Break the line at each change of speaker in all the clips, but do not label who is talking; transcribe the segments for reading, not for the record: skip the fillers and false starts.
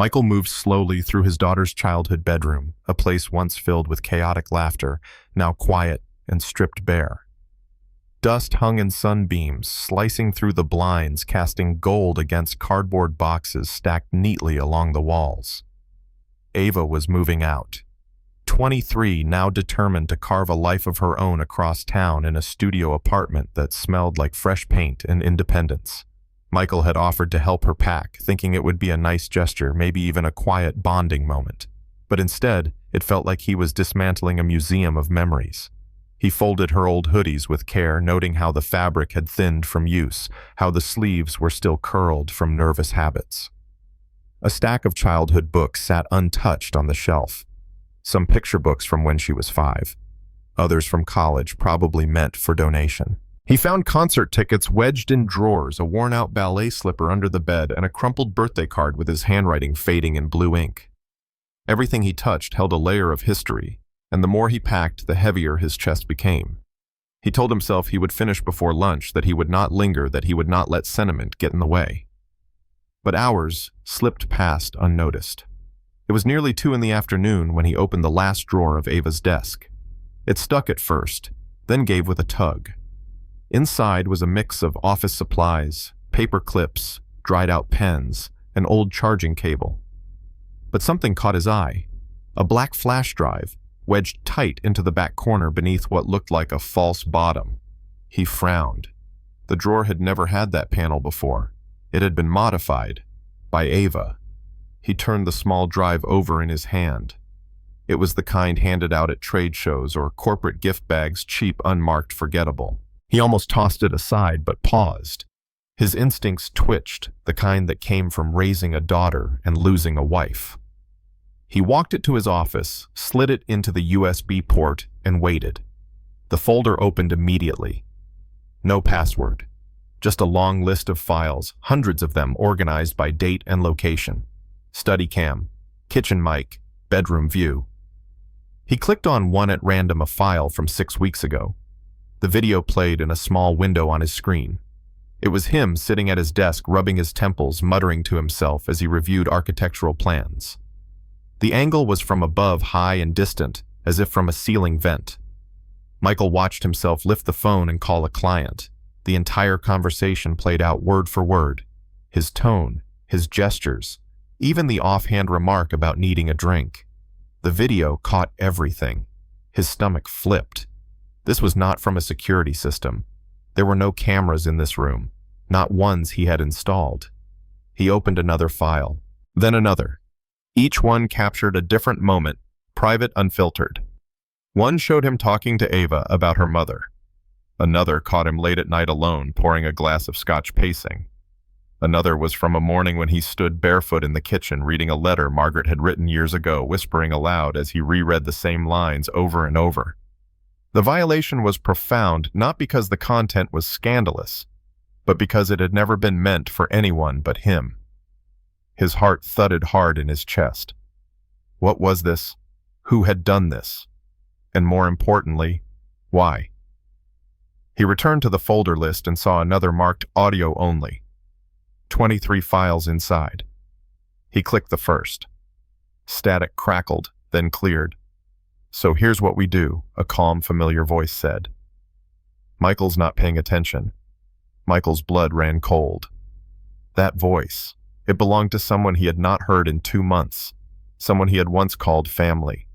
Michael moved slowly through his daughter's childhood bedroom, a place once filled with chaotic laughter, now quiet and stripped bare. Dust hung in sunbeams, slicing through the blinds, casting gold against cardboard boxes stacked neatly along the walls. Ava was moving out. 23, now determined to carve a life of her own across town in a studio apartment that smelled like fresh paint and independence. Michael had offered to help her pack, thinking it would be a nice gesture, maybe even a quiet bonding moment. But instead, it felt like he was dismantling a museum of memories. He folded her old hoodies with care, noting how the fabric had thinned from use, how the sleeves were still curled from nervous habits. A stack of childhood books sat untouched on the shelf. Some picture books from when she was 5. Others from college, probably meant for donation. He found concert tickets wedged in drawers, a worn-out ballet slipper under the bed, and a crumpled birthday card with his handwriting fading in blue ink. Everything he touched held a layer of history, and the more he packed, the heavier his chest became. He told himself he would finish before lunch, that he would not linger, that he would not let sentiment get in the way. But hours slipped past unnoticed. It was nearly 2 in the afternoon when he opened the last drawer of Ava's desk. It stuck at first, then gave with a tug. Inside was a mix of office supplies, paper clips, dried-out pens, and old charging cable. But something caught his eye. A black flash drive, wedged tight into the back corner beneath what looked like a false bottom. He frowned. The drawer had never had that panel before. It had been modified by Ava. He turned the small drive over in his hand. It was the kind handed out at trade shows or corporate gift bags, cheap, unmarked, forgettable. He almost tossed it aside, but paused. His instincts twitched, the kind that came from raising a daughter and losing a wife. He walked it to his office, slid it into the USB port, and waited. The folder opened immediately. No password. Just a long list of files, hundreds of them organized by date and location. Study cam, kitchen mic, bedroom view. He clicked on one at random, a file from 6 weeks ago. The video played in a small window on his screen. It was him sitting at his desk, rubbing his temples, muttering to himself as he reviewed architectural plans. The angle was from above, high and distant, as if from a ceiling vent. Michael watched himself lift the phone and call a client. The entire conversation played out word for word. His tone, his gestures, even the offhand remark about needing a drink. The video caught everything. His stomach flipped. This was not from a security system. There were no cameras in this room, not ones he had installed. He opened another file, then another. Each one captured a different moment, private, unfiltered. One showed him talking to Ava about her mother. Another caught him late at night alone, pouring a glass of Scotch pacing. Another was from a morning when he stood barefoot in the kitchen reading a letter Margaret had written years ago, whispering aloud as he reread the same lines over and over. The violation was profound, not because the content was scandalous, but because it had never been meant for anyone but him. His heart thudded hard in his chest. What was this? Who had done this? And more importantly, why? He returned to the folder list and saw another marked audio only. 23 files inside. He clicked the first. Static crackled, then cleared. "So here's what we do," a calm, familiar voice said. Michael's not paying attention. Michael's blood ran cold. That voice, it belonged to someone he had not heard in 2 months, someone he had once called family.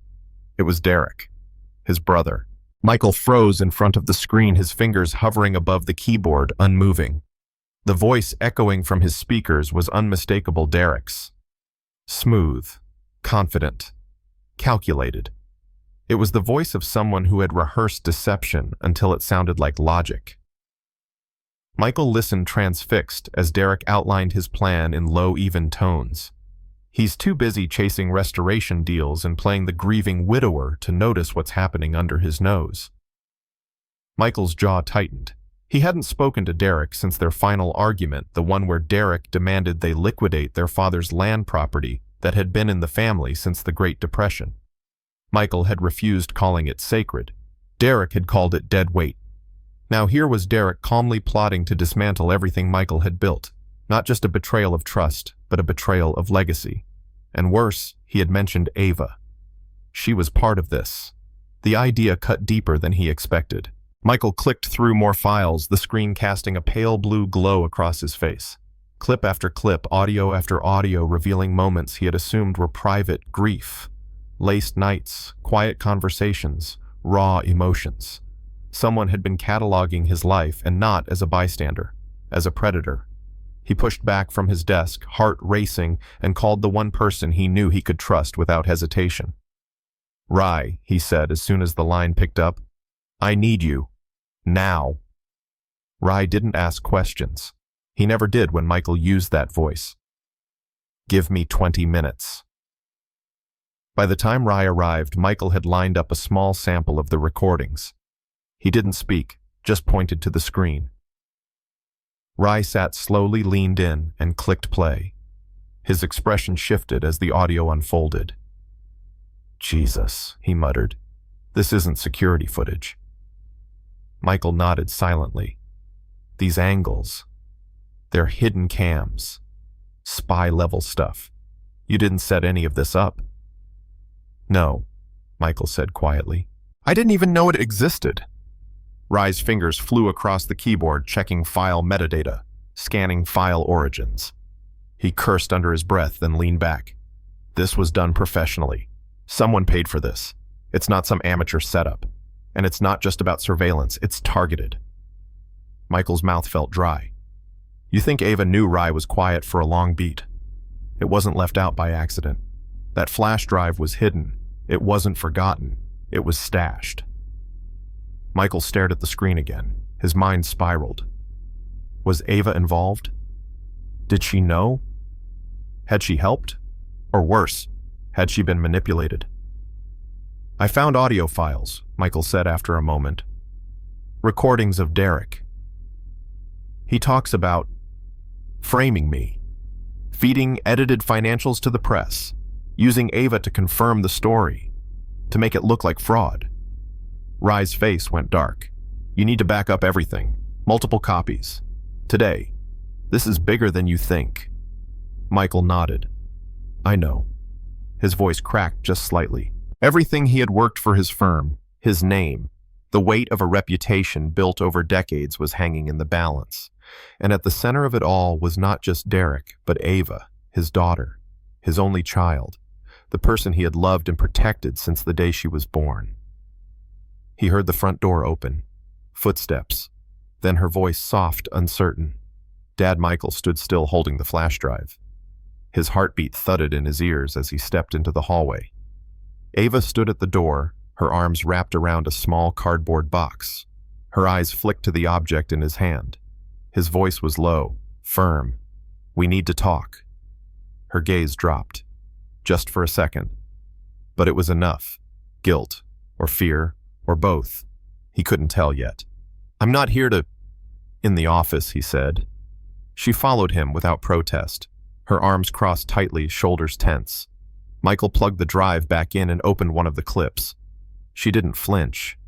It was Derek, his brother. Michael froze in front of the screen, his fingers hovering above the keyboard, unmoving. The voice echoing from his speakers was unmistakable Derek's. Smooth, confident, calculated. It was the voice of someone who had rehearsed deception until it sounded like logic. Michael listened transfixed as Derek outlined his plan in low, even tones. He's too busy chasing restoration deals and playing the grieving widower to notice what's happening under his nose. Michael's jaw tightened. He hadn't spoken to Derek since their final argument, the one where Derek demanded they liquidate their father's land property that had been in the family since the Great Depression. Michael had refused calling it sacred. Derek had called it dead weight. Now here was Derek calmly plotting to dismantle everything Michael had built. Not just a betrayal of trust, but a betrayal of legacy. And worse, he had mentioned Ava. She was part of this. The idea cut deeper than he expected. Michael clicked through more files, the screen casting a pale blue glow across his face. Clip after clip, audio after audio, revealing moments he had assumed were private: grief, laced nights, quiet conversations, raw emotions. Someone had been cataloging his life, and not as a bystander, as a predator. He pushed back from his desk, heart racing, and called the one person he knew he could trust without hesitation. "Rye," he said as soon as the line picked up. "I need you. Now." Rye didn't ask questions. He never did when Michael used that voice. "Give me 20 minutes. By the time Rye arrived, Michael had lined up a small sample of the recordings. He didn't speak, just pointed to the screen. Rye sat slowly, leaned in, and clicked play. His expression shifted as the audio unfolded. "Jesus," he muttered. "This isn't security footage." Michael nodded silently. "These angles, they're hidden cams. Spy-level stuff. You didn't set any of this up." "No," Michael said quietly. "I didn't even know it existed." Rye's fingers flew across the keyboard, checking file metadata, scanning file origins. He cursed under his breath, then leaned back. This was done professionally. Someone paid for this. It's not some amateur setup. And it's not just about surveillance, it's targeted. Michael's mouth felt dry. You think Ava knew Rye was quiet for a long beat? It wasn't left out by accident. That flash drive was hidden. It wasn't forgotten. It was stashed. Michael stared at the screen again. His mind spiraled. Was Ava involved? Did she know? Had she helped? Or worse, had she been manipulated? "I found audio files," Michael said after a moment. "Recordings of Derek. He talks about framing me, feeding edited financials to the press, using Ava to confirm the story, to make it look like fraud." Rye's face went dark. "You need to back up everything. Multiple copies. Today. This is bigger than you think." Michael nodded. "I know." His voice cracked just slightly. Everything he had worked for his firm, his name, the weight of a reputation built over decades was hanging in the balance. And at the center of it all was not just Derek, but Ava, his daughter, his only child, the person he had loved and protected since the day she was born. He heard the front door open. Footsteps. Then her voice soft, uncertain. Dad Michael stood still holding the flash drive. His heartbeat thudded in his ears as he stepped into the hallway. Ava stood at the door, her arms wrapped around a small cardboard box. Her eyes flicked to the object in his hand. His voice was low, firm. "We need to talk." Her gaze dropped. Just for a second. But it was enough. Guilt, or fear, or both. He couldn't tell yet. "I'm not here to—" "In the office," he said. She followed him without protest, her arms crossed tightly, shoulders tense. Michael plugged the drive back in and opened one of the clips. She didn't flinch,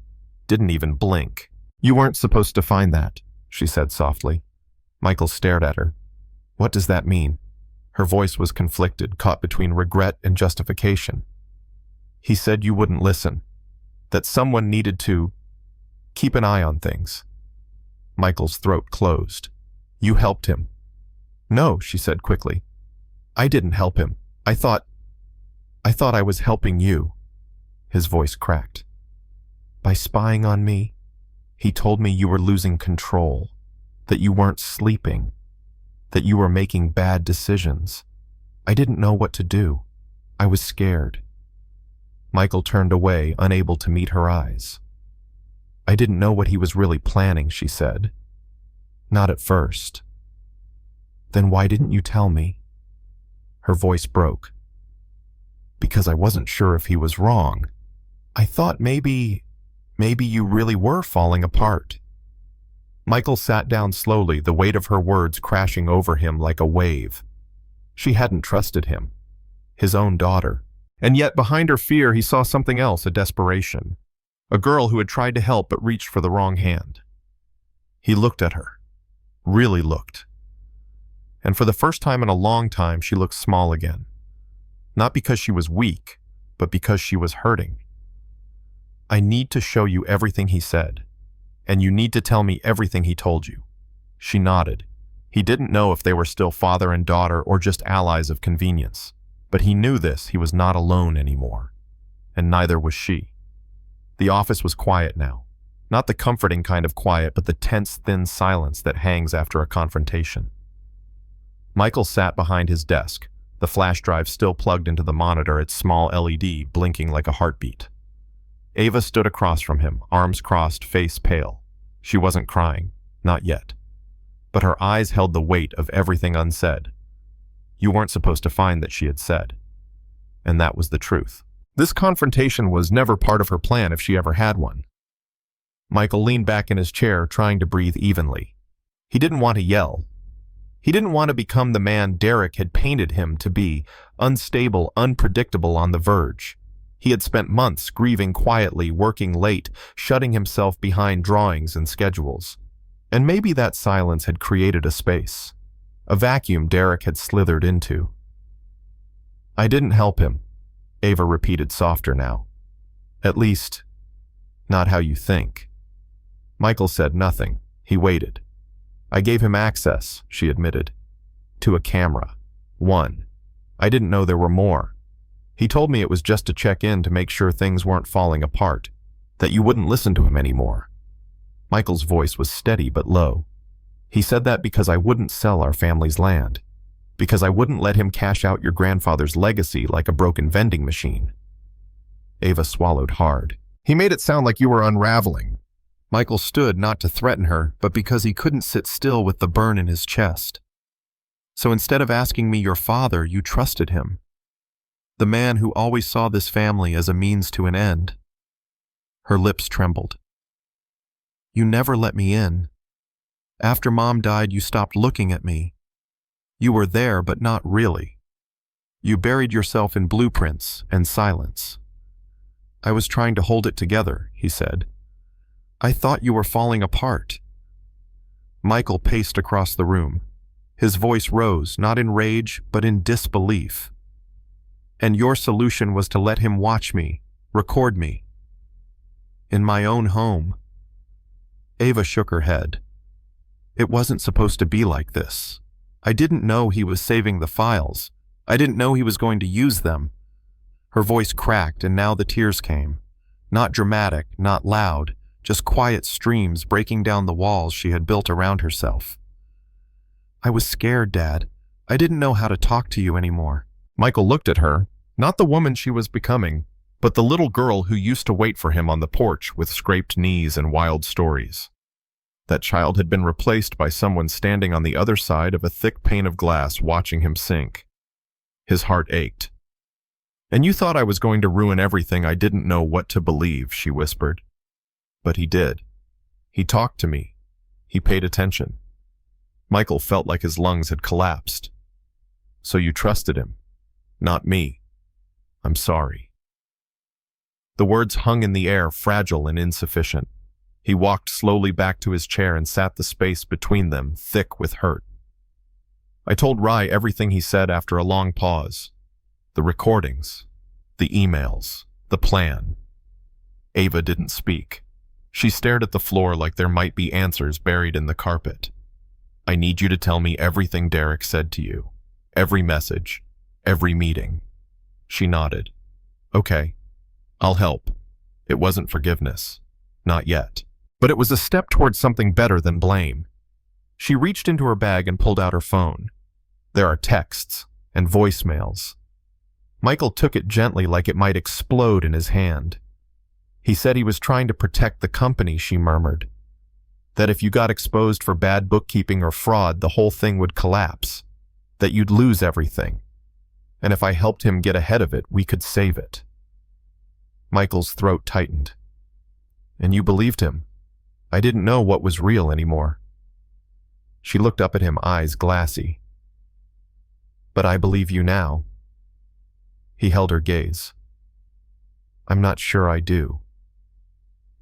didn't even blink. "You weren't supposed to find that," she said softly. Michael stared at her. "What does that mean?" Her voice was conflicted, caught between regret and justification. "He said you wouldn't listen, that someone needed to keep an eye on things." Michael's throat closed. "You helped him." "No," she said quickly. "I didn't help him. I thought I was helping you." His voice cracked. "By spying on me, he told me you were losing control, that you weren't sleeping, that you were making bad decisions. I didn't know what to do. I was scared." Michael turned away, unable to meet her eyes. "I didn't know what he was really planning," she said. "Not at first." "Then why didn't you tell me?" Her voice broke. "Because I wasn't sure if he was wrong. I thought maybe you really were falling apart." Michael sat down slowly, the weight of her words crashing over him like a wave. She hadn't trusted him, his own daughter. And yet behind her fear he saw something else, a desperation. A girl who had tried to help but reached for the wrong hand. He looked at her. Really looked. And for the first time in a long time, she looked small again. Not because she was weak, but because she was hurting. I need to show you everything he said, and you need to tell me everything he told you. She nodded. He didn't know if they were still father and daughter or just allies of convenience, but he knew this: he was not alone anymore, and neither was she. The office was quiet now. Not the comforting kind of quiet, but the tense, thin silence that hangs after a confrontation. Michael sat behind his desk, the flash drive still plugged into the monitor, its small LED blinking like a heartbeat. Ava stood across from him, arms crossed, face pale. She wasn't crying, not yet. But her eyes held the weight of everything unsaid. You weren't supposed to find that she had said. And that was the truth. This confrontation was never part of her plan if she ever had one. Michael leaned back in his chair, trying to breathe evenly. He didn't want to yell. He didn't want to become the man Derek had painted him to be, unstable, unpredictable, on the verge. He had spent months grieving quietly, working late, shutting himself behind drawings and schedules. And maybe that silence had created a space, a vacuum Derek had slithered into. I didn't help him, Ava repeated, softer now. At least, not how you think. Michael said nothing. He waited. I gave him access, she admitted. To a camera. One. I didn't know there were more. He told me it was just to check in to make sure things weren't falling apart, that you wouldn't listen to him anymore. Michael's voice was steady but low. He said that because I wouldn't sell our family's land, because I wouldn't let him cash out your grandfather's legacy like a broken vending machine. Ava swallowed hard. He made it sound like you were unraveling. Michael stood, not to threaten her, but because he couldn't sit still with the burn in his chest. So instead of asking me your father, you trusted him. The man who always saw this family as a means to an end. Her lips trembled. You never let me in. After Mom died, you stopped looking at me. You were there, but not really. You buried yourself in blueprints and silence. I was trying to hold it together, he said. I thought you were falling apart. Michael paced across the room. His voice rose, not in rage, but in disbelief. And your solution was to let him watch me, record me. In my own home. Ava shook her head. It wasn't supposed to be like this. I didn't know he was saving the files. I didn't know he was going to use them. Her voice cracked, and now the tears came. Not dramatic, not loud, just quiet streams breaking down the walls she had built around herself. I was scared, Dad. I didn't know how to talk to you anymore. Michael looked at her, not the woman she was becoming, but the little girl who used to wait for him on the porch with scraped knees and wild stories. That child had been replaced by someone standing on the other side of a thick pane of glass watching him sink. His heart ached. And you thought I was going to ruin everything. I didn't know what to believe, she whispered. But he did. He talked to me. He paid attention. Michael felt like his lungs had collapsed. So you trusted him, not me. I'm sorry. The words hung in the air, fragile and insufficient. He walked slowly back to his chair and sat the space between them, thick with hurt. I told Rye everything he said after a long pause. The recordings, the emails, the plan. Ava didn't speak. She stared at the floor like there might be answers buried in the carpet. I need you to tell me everything Derek said to you. Every message, every meeting. She nodded. Okay, I'll help. It wasn't forgiveness. Not yet. But it was a step towards something better than blame. She reached into her bag and pulled out her phone. There are texts and voicemails. Michael took it gently like it might explode in his hand. He said he was trying to protect the company, she murmured. That if you got exposed for bad bookkeeping or fraud, the whole thing would collapse. That you'd lose everything. And if I helped him get ahead of it, we could save it. Michael's throat tightened. And you believed him. I didn't know what was real anymore. She looked up at him, eyes glassy. But I believe you now. He held her gaze. I'm not sure I do.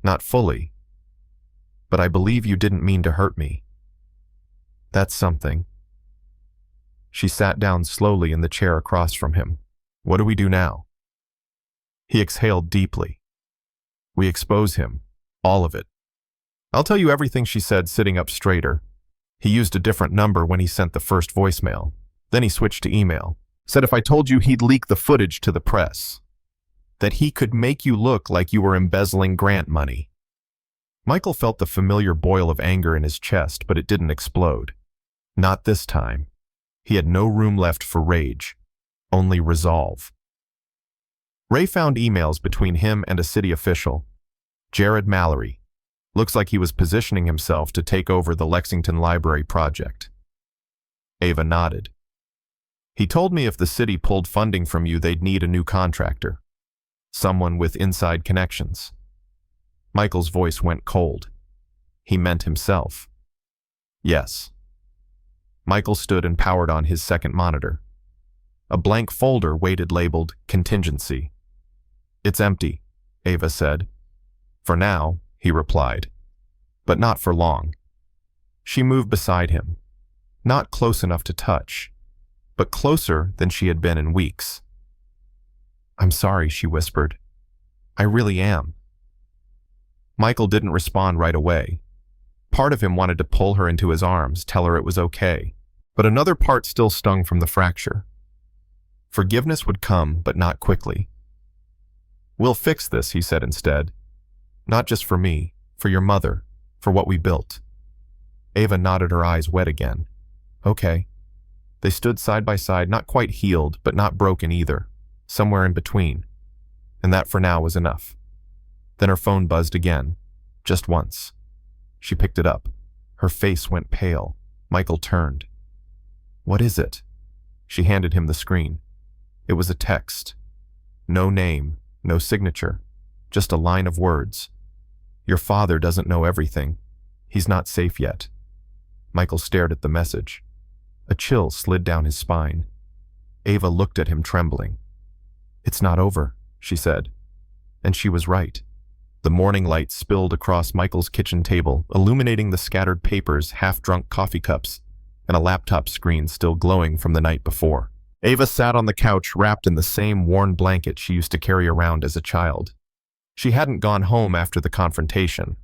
Not fully. But I believe you didn't mean to hurt me. That's something. She sat down slowly in the chair across from him. What do we do now? He exhaled deeply. We expose him. All of it. I'll tell you everything, she said, sitting up straighter. He used a different number when he sent the first voicemail. Then he switched to email. Said if I told you he'd leak the footage to the press, that he could make you look like you were embezzling grant money. Michael felt the familiar boil of anger in his chest, but it didn't explode. Not this time. He had no room left for rage, only resolve. Ray found emails between him and a city official, Jared Mallory. Looks like he was positioning himself to take over the Lexington Library project. Ava nodded. He told me if the city pulled funding from you, they'd need a new contractor. Someone with inside connections. Michael's voice went cold. He meant himself. Yes. Michael stood and powered on his second monitor. A blank folder waited labeled Contingency. It's empty, Ava said. For now, he replied. But not for long. She moved beside him. Not close enough to touch, but closer than she had been in weeks. I'm sorry, she whispered. I really am. Michael didn't respond right away. Part of him wanted to pull her into his arms, tell her it was okay, but another part still stung from the fracture. Forgiveness would come, but not quickly. We'll fix this, he said instead. Not just for me, for your mother, for what we built. Ava nodded, her eyes wet again. Okay. They stood side by side, not quite healed, but not broken either, somewhere in between. And that for now was enough. Then her phone buzzed again, just once. She picked it up. Her face went pale. Michael turned. What is it? She handed him the screen. It was a text. No name, no signature, just a line of words. Your father doesn't know everything. He's not safe yet. Michael stared at the message. A chill slid down his spine. Ava looked at him, trembling. It's not over, she said. And she was right. The morning light spilled across Michael's kitchen table, illuminating the scattered papers, half-drunk coffee cups, and a laptop screen still glowing from the night before. Ava sat on the couch, wrapped in the same worn blanket she used to carry around as a child. She hadn't gone home after the confrontation.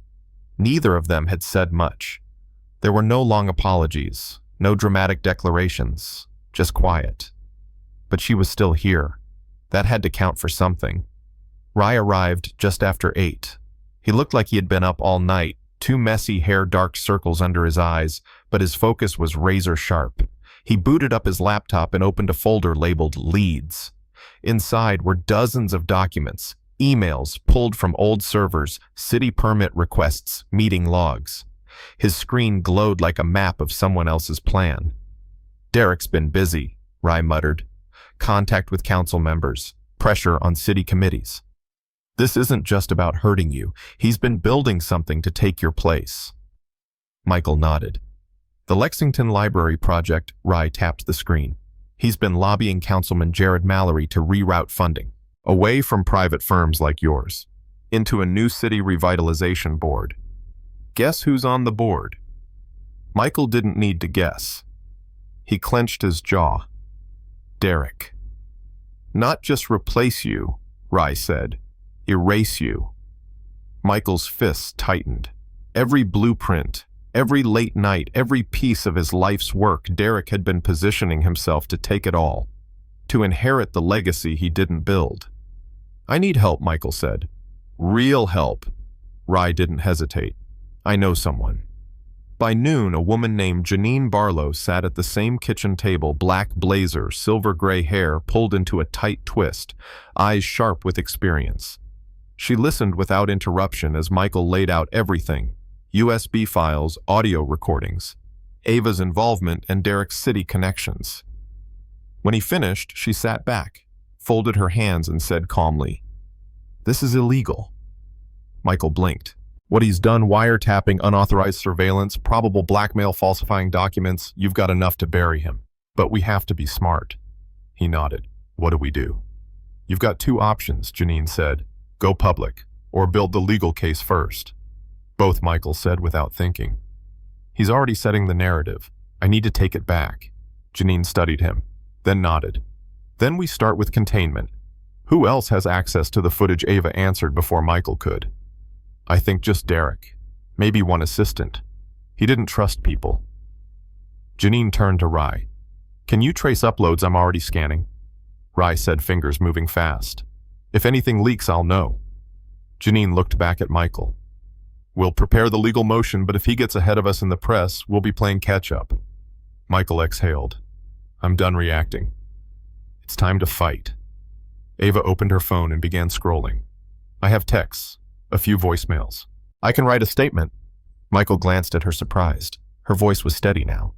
Neither of them had said much. There were no long apologies, no dramatic declarations, just quiet. But she was still here. That had to count for something. Ry arrived just after 8. He looked like he had been up all night, two messy hair, dark circles under his eyes, but his focus was razor sharp. He booted up his laptop and opened a folder labeled Leads. Inside were dozens of documents, emails pulled from old servers, city permit requests, meeting logs. His screen glowed like a map of someone else's plan. Derek's been busy, Ry muttered. Contact with council members, pressure on city committees. This isn't just about hurting you. He's been building something to take your place. Michael nodded. The Lexington Library project, Ry tapped the screen. He's been lobbying Councilman Jared Mallory to reroute funding, away from private firms like yours, into a new city revitalization board. Guess who's on the board? Michael didn't need to guess. He clenched his jaw. Derek. Not just replace you, Ry said. Erase you. Michael's fists tightened. Every blueprint, every late night, every piece of his life's work, Derek had been positioning himself to take it all, to inherit the legacy he didn't build. I need help, Michael said. Real help. Ry didn't hesitate. I know someone. By noon, a woman named Janine Barlow sat at the same kitchen table, black blazer, silver-gray hair pulled into a tight twist, eyes sharp with experience. She listened without interruption as Michael laid out everything: USB files, audio recordings, Ava's involvement, and Derek's city connections. When he finished, she sat back, folded her hands, and said calmly, "This is illegal." Michael blinked. What he's done: wiretapping, unauthorized surveillance, probable blackmail, falsifying documents. You've got enough to bury him. But we have to be smart. He nodded. What do we do? You've got two options, Janine said. Go public, or build the legal case first. Both, Michael said without thinking. He's already setting the narrative. I need to take it back. Janine studied him, then nodded. Then we start with containment. Who else has access to the footage? Ava answered before Michael could. I think just Derek. Maybe one assistant. He didn't trust people. Janine turned to Rye. Can you trace uploads? I'm already scanning. Rye said, fingers moving fast. If anything leaks, I'll know. Janine looked back at Michael. We'll prepare the legal motion, but if he gets ahead of us in the press, we'll be playing catch-up. Michael exhaled. I'm done reacting. It's time to fight. Ava opened her phone and began scrolling. I have texts, a few voicemails. I can write a statement. Michael glanced at her surprised. Her voice was steady now.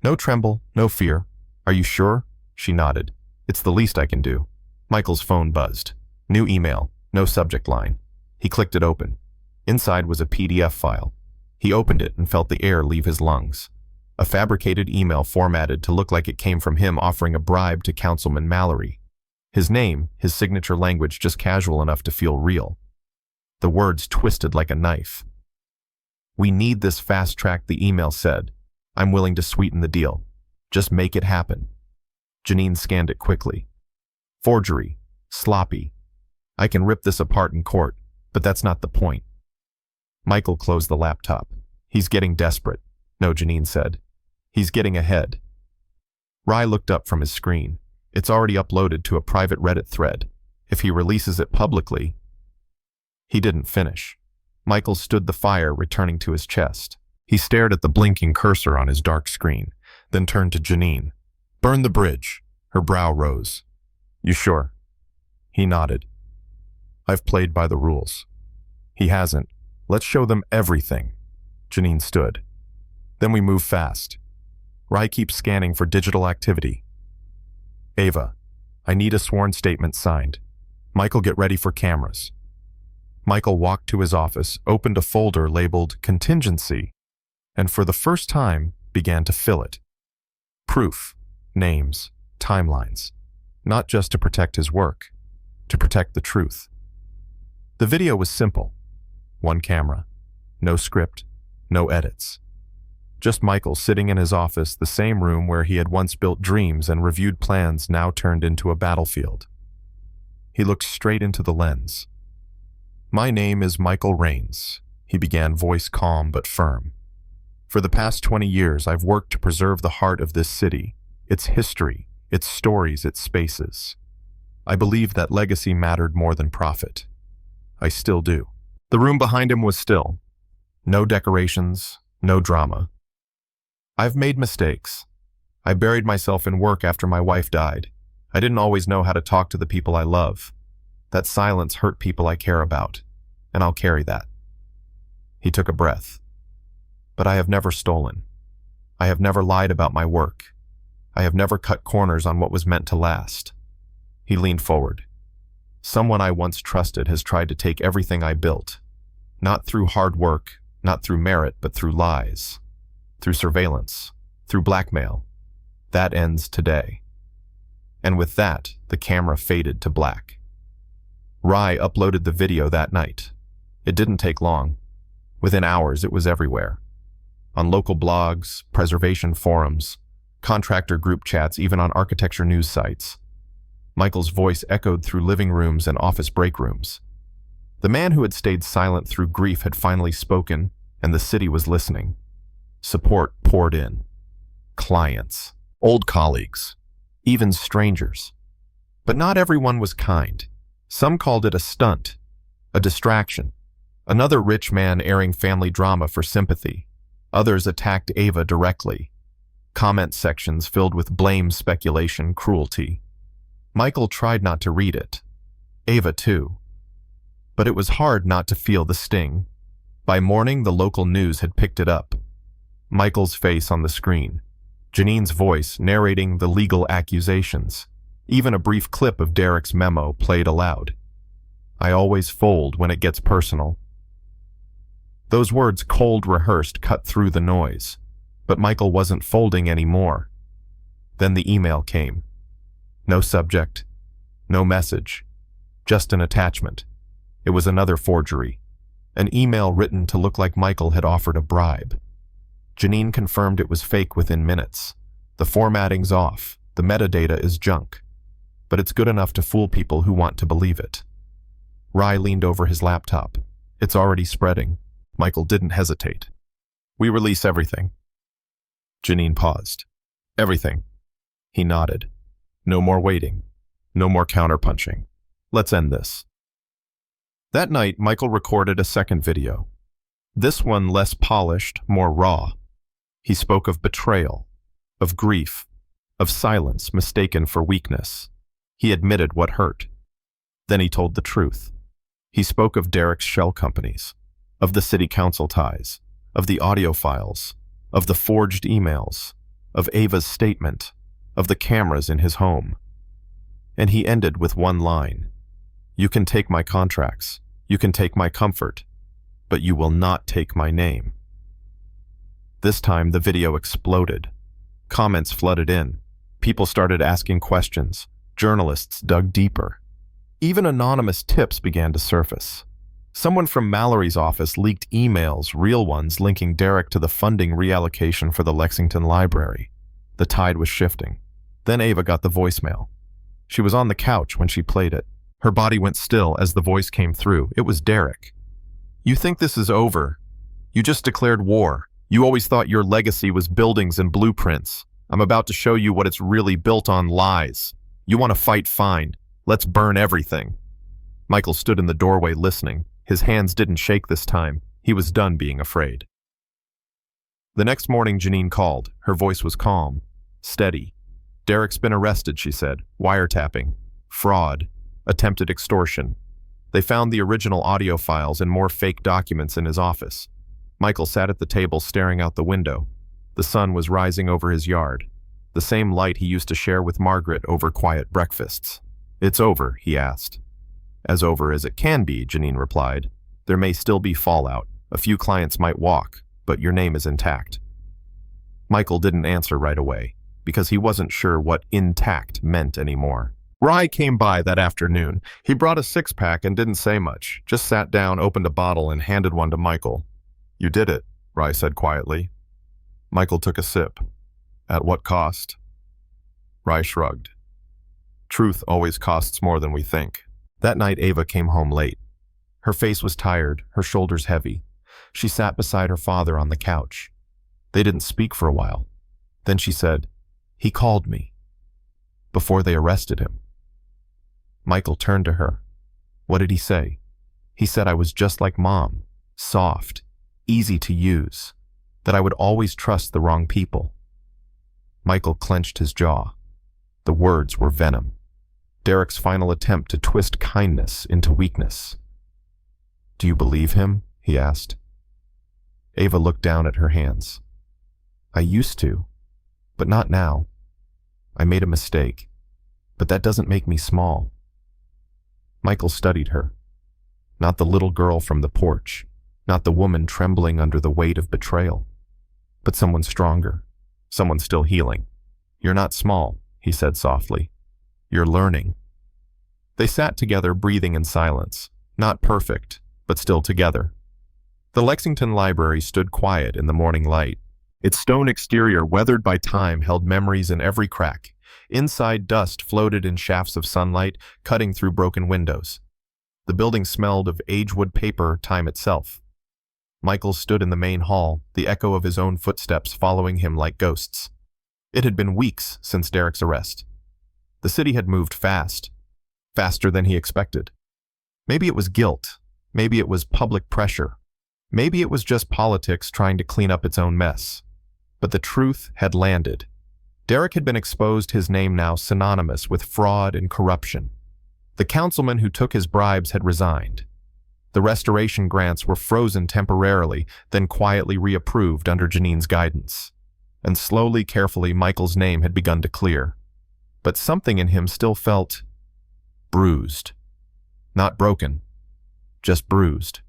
No tremble, no fear. Are you sure? She nodded. It's the least I can do. Michael's phone buzzed. New email, no subject line. He clicked it open. Inside was a PDF file. He opened it and felt the air leave his lungs. A fabricated email formatted to look like it came from him offering a bribe to Councilman Mallory. His name, his signature language just casual enough to feel real. The words twisted like a knife. We need this fast-track, the email said. I'm willing to sweeten the deal. Just make it happen. Janine scanned it quickly. Forgery. Sloppy. I can rip this apart in court, but that's not the point. Michael closed the laptop. He's getting desperate. No, Janine said. He's getting ahead. Rye looked up from his screen. It's already uploaded to a private Reddit thread. If he releases it publicly... He didn't finish. Michael stood the fire returning to his chest. He stared at the blinking cursor on his dark screen, then turned to Janine. Burn the bridge. Her brow rose. You sure? He nodded. I've played by the rules. He hasn't. Let's show them everything. Janine stood. Then we move fast. Rye keeps scanning for digital activity. Ava, I need a sworn statement signed. Michael, get ready for cameras. Michael walked to his office, opened a folder labeled Contingency, and for the first time began to fill it. Proof, names, timelines. Not just to protect his work, to protect the truth. The video was simple. One camera, no script, no edits. Just Michael sitting in his office, the same room where he had once built dreams and reviewed plans now turned into a battlefield. He looked straight into the lens. My name is Michael Rains, he began, voice calm but firm. For the past 20 years, I've worked to preserve the heart of this city, its history, its stories, its spaces. I believed that legacy mattered more than profit. I still do. The room behind him was still. No decorations, no drama. I've made mistakes. I buried myself in work after my wife died. I didn't always know how to talk to the people I love. That silence hurt people I care about, and I'll carry that. He took a breath. But I have never stolen. I have never lied about my work. I have never cut corners on what was meant to last. He leaned forward. Someone I once trusted has tried to take everything I built. Not through hard work, not through merit, but through lies. Through surveillance. Through blackmail. That ends today. And with that, the camera faded to black. Rye uploaded the video that night. It didn't take long. Within hours, it was everywhere. On local blogs, preservation forums, contractor group chats, even on architecture news sites. Michael's voice echoed through living rooms and office break rooms. The man who had stayed silent through grief had finally spoken, and the city was listening. Support poured in. Clients, old colleagues, even strangers. But not everyone was kind. Some called it a stunt, a distraction. Another rich man airing family drama for sympathy. Others attacked Ava directly. Comment sections filled with blame, speculation, cruelty. Michael tried not to read it. Ava too. But it was hard not to feel the sting. By morning, the local news had picked it up. Michael's face on the screen. Janine's voice narrating the legal accusations. Even a brief clip of Derek's memo played aloud. I always fold when it gets personal. Those words, cold rehearsed, cut through the noise. But Michael wasn't folding anymore. Then the email came. No subject, no message, just an attachment. It was another forgery. An email written to look like Michael had offered a bribe. Janine confirmed it was fake within minutes. The formatting's off. The metadata is junk. but it's good enough to fool people who want to believe it. Rye leaned over his laptop. It's already spreading. Michael didn't hesitate. We release everything. Janine paused. Everything. He nodded. No more waiting. No more counterpunching. Let's end this. That night, Michael recorded a second video. This one less polished, more raw. He spoke of betrayal, of grief, of silence mistaken for weakness. He admitted what hurt. Then he told the truth. He spoke of Derek's shell companies, of the city council ties, of the audio files, of the forged emails, of Ava's statement, of the cameras in his home. And he ended with one line. You can take my contracts, you can take my comfort, but you will not take my name. This time the video exploded. Comments flooded in. People started asking questions. Journalists dug deeper. Even anonymous tips began to surface. Someone from Mallory's office leaked emails, real ones, linking Derek to the funding reallocation for the Lexington Library. The tide was shifting. Then Ava got the voicemail. She was on the couch when she played it. Her body went still as the voice came through. It was Derek. You think this is over? You just declared war. You always thought your legacy was buildings and blueprints. I'm about to show you what it's really built on: lies. You want to fight? Fine. Let's burn everything. Michael stood in the doorway listening. His hands didn't shake this time. He was done being afraid. The next morning, Janine called. Her voice was calm, steady. Derek's been arrested, she said. Wiretapping. Fraud. Attempted extortion. They found the original audio files and more fake documents in his office. Michael sat at the table staring out the window. The sun was rising over his yard, the same light he used to share with Margaret over quiet breakfasts. It's over, he asked. As over as it can be, Janine replied. There may still be fallout. A few clients might walk, but your name is intact. Michael didn't answer right away, because he wasn't sure what intact meant anymore. Rye came by that afternoon. He brought a six-pack and didn't say much, just sat down, opened a bottle, and handed one to Michael. You did it, Rye said quietly. Michael took a sip. At what cost? Rye shrugged. Truth always costs more than we think. That night, Ava came home late. Her face was tired, her shoulders heavy. She sat beside her father on the couch. They didn't speak for a while. Then she said, He called me. Before they arrested him. Michael turned to her. What did he say? He said I was just like Mom, soft, easy to use, that I would always trust the wrong people. Michael clenched his jaw. The words were venom. Derek's final attempt to twist kindness into weakness. Do you believe him? He asked. Ava looked down at her hands. I used to, but not now. I made a mistake, but that doesn't make me small. Michael studied her. Not the little girl from the porch, not the woman trembling under the weight of betrayal, but someone stronger, someone still healing. You're not small, he said softly. You're learning. They sat together, breathing in silence, not perfect, but still together. The Lexington Library stood quiet in the morning light. Its stone exterior, weathered by time, held memories in every crack. Inside, dust floated in shafts of sunlight, cutting through broken windows. The building smelled of agewood paper, time itself. Michael stood in the main hall, the echo of his own footsteps following him like ghosts. It had been weeks since Derek's arrest. The city had moved fast, faster than he expected. Maybe it was guilt. Maybe it was public pressure. Maybe it was just politics trying to clean up its own mess. But the truth had landed. Derek had been exposed, his name now synonymous with fraud and corruption. The councilman who took his bribes had resigned. The restoration grants were frozen temporarily, then quietly reapproved under Janine's guidance. And slowly, carefully, Michael's name had begun to clear. But something in him still felt bruised. Not broken, just bruised.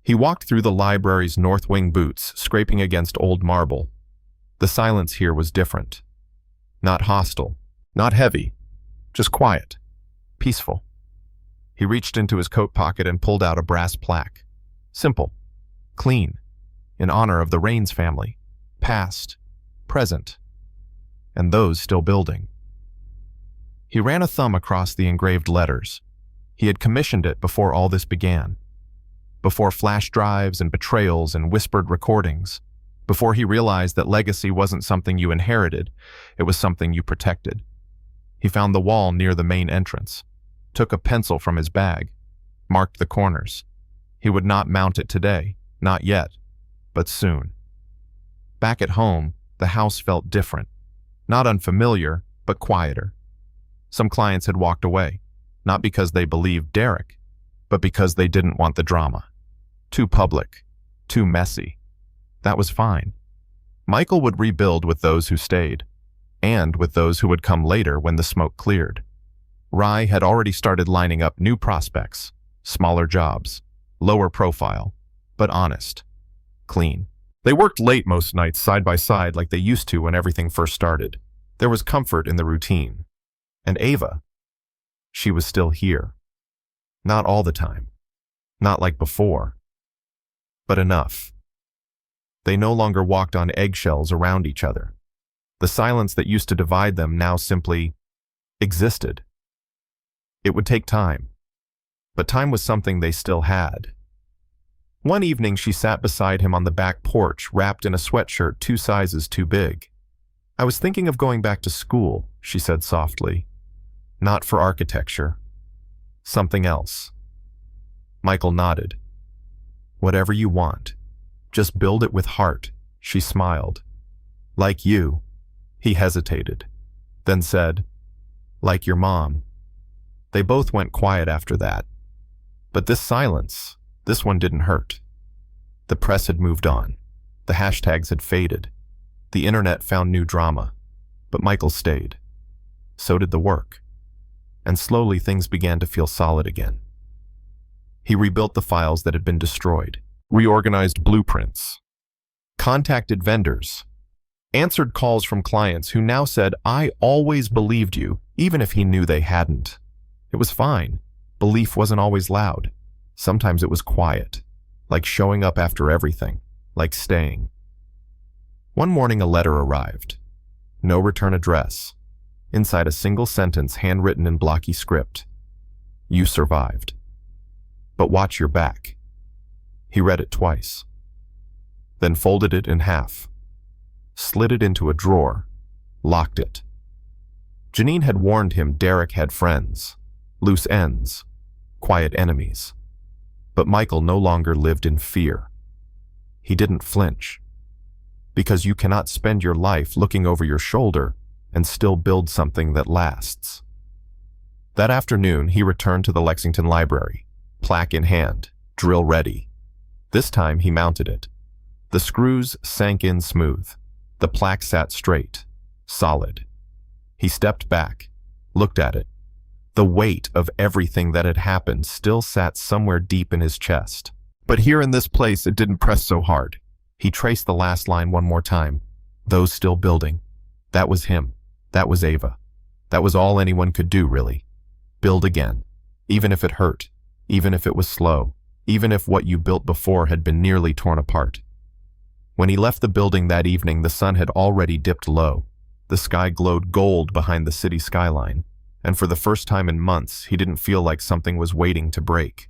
He walked through the library's north wing boots, scraping against old marble. The silence here was different. Not hostile, not heavy, just quiet, peaceful. He reached into his coat pocket and pulled out a brass plaque. Simple, clean, in honor of the Raines family, past, present, and those still building. He ran a thumb across the engraved letters. He had commissioned it before all this began. Before flash drives and betrayals and whispered recordings. Before he realized that legacy wasn't something you inherited, it was something you protected. He found the wall near the main entrance, took a pencil from his bag, marked the corners. He would not mount it today, not yet, but soon. Back at home, the house felt different. Not unfamiliar, but quieter. Some clients had walked away, not because they believed Derek, but because they didn't want the drama. Too public, too messy. That was fine. Michael would rebuild with those who stayed, and with those who would come later when the smoke cleared. Rye had already started lining up new prospects, smaller jobs, lower profile, but honest, clean. They worked late most nights side by side like they used to when everything first started. There was comfort in the routine. And Ava, she was still here. Not all the time. Not like before. But enough. They no longer walked on eggshells around each other. The silence that used to divide them now simply existed. It would take time. But time was something they still had. One evening she sat beside him on the back porch, wrapped in a sweatshirt 2 sizes too big. "I was thinking of going back to school," she said softly. "Not for architecture. Something else." Michael nodded. "Whatever you want. Just build it with heart," she smiled. "Like you." He hesitated, then said, "Like your mom." They both went quiet after that. But this silence, this one didn't hurt. The press had moved on. The hashtags had faded. The internet found new drama. But Michael stayed. So did the work. And slowly things began to feel solid again. He rebuilt the files that had been destroyed, reorganized blueprints, contacted vendors, answered calls from clients who now said, "I always believed you," even if he knew they hadn't. It was fine. Belief wasn't always loud. Sometimes it was quiet, like showing up after everything, like staying. One morning a letter arrived. No return address. Inside a single sentence handwritten in blocky script. "You survived. But watch your back." He read it twice. Then folded it in half. Slid it into a drawer. Locked it. Janine had warned him Derek had friends. Loose ends. Quiet enemies. But Michael no longer lived in fear. He didn't flinch. Because you cannot spend your life looking over your shoulder and still build something that lasts. That afternoon, he returned to the Lexington Library, plaque in hand, drill ready. This time he mounted it. The screws sank in smooth. The plaque sat straight, solid. He stepped back, looked at it. The weight of everything that had happened still sat somewhere deep in his chest. But here in this place, it didn't press so hard. He traced the last line one more time. Those still building. That was him. That was Ava. That was all anyone could do, really. Build again. Even if it hurt. Even if it was slow. Even if what you built before had been nearly torn apart. When he left the building that evening, the sun had already dipped low. The sky glowed gold behind the city skyline. And for the first time in months, he didn't feel like something was waiting to break.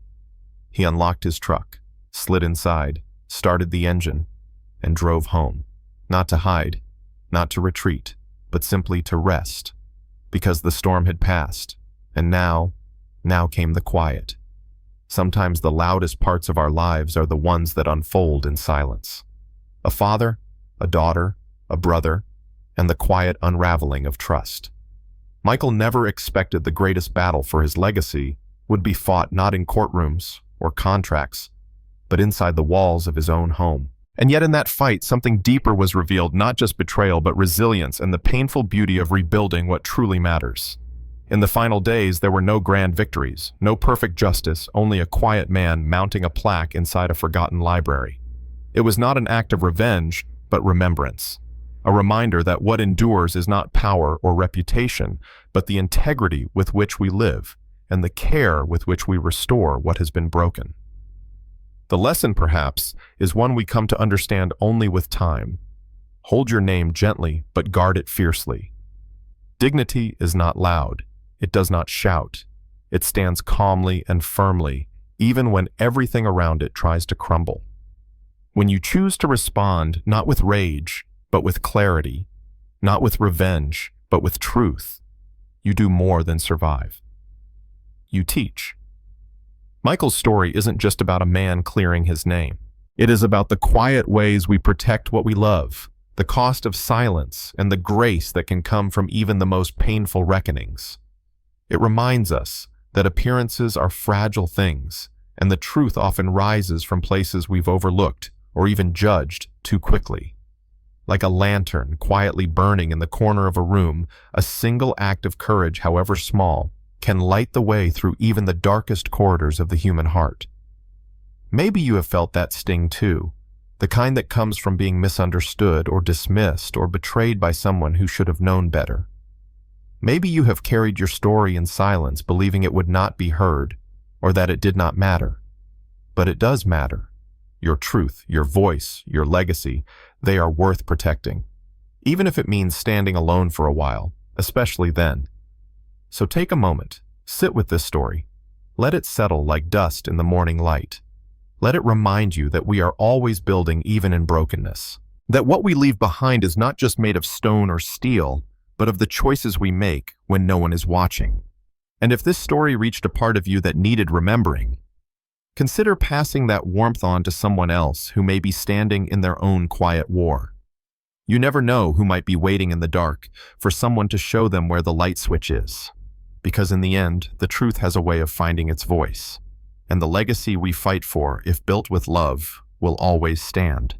He unlocked his truck, slid inside, started the engine, and drove home. Not to hide, not to retreat, but simply to rest. Because the storm had passed, and now came the quiet. Sometimes the loudest parts of our lives are the ones that unfold in silence. A father, a daughter, a brother, and the quiet unraveling of trust. Michael never expected the greatest battle for his legacy would be fought not in courtrooms or contracts, but inside the walls of his own home. And yet in that fight, something deeper was revealed, not just betrayal, but resilience and the painful beauty of rebuilding what truly matters. In the final days, there were no grand victories, no perfect justice, only a quiet man mounting a plaque inside a forgotten library. It was not an act of revenge, but remembrance. A reminder that what endures is not power or reputation, but the integrity with which we live and the care with which we restore what has been broken. The lesson, perhaps, is one we come to understand only with time. Hold your name gently, but guard it fiercely. Dignity is not loud. It does not shout. It stands calmly and firmly, even when everything around it tries to crumble. When you choose to respond not with rage, but with clarity, not with revenge, but with truth, you do more than survive. You teach. Michael's story isn't just about a man clearing his name. It is about the quiet ways we protect what we love, the cost of silence, and the grace that can come from even the most painful reckonings. It reminds us that appearances are fragile things, and the truth often rises from places we've overlooked or even judged too quickly. Like a lantern quietly burning in the corner of a room, a single act of courage, however small, can light the way through even the darkest corridors of the human heart. Maybe you have felt that sting too, the kind that comes from being misunderstood or dismissed or betrayed by someone who should have known better. Maybe you have carried your story in silence, believing it would not be heard, or that it did not matter. But it does matter. Your truth, your voice, your legacy, they are worth protecting, even if it means standing alone for a while, especially then. So take a moment, sit with this story. Let it settle like dust in the morning light. Let it remind you that we are always building even in brokenness. That what we leave behind is not just made of stone or steel, but of the choices we make when no one is watching. And if this story reached a part of you that needed remembering, consider passing that warmth on to someone else who may be standing in their own quiet war. You never know who might be waiting in the dark for someone to show them where the light switch is. Because in the end, the truth has a way of finding its voice. And the legacy we fight for, if built with love, will always stand.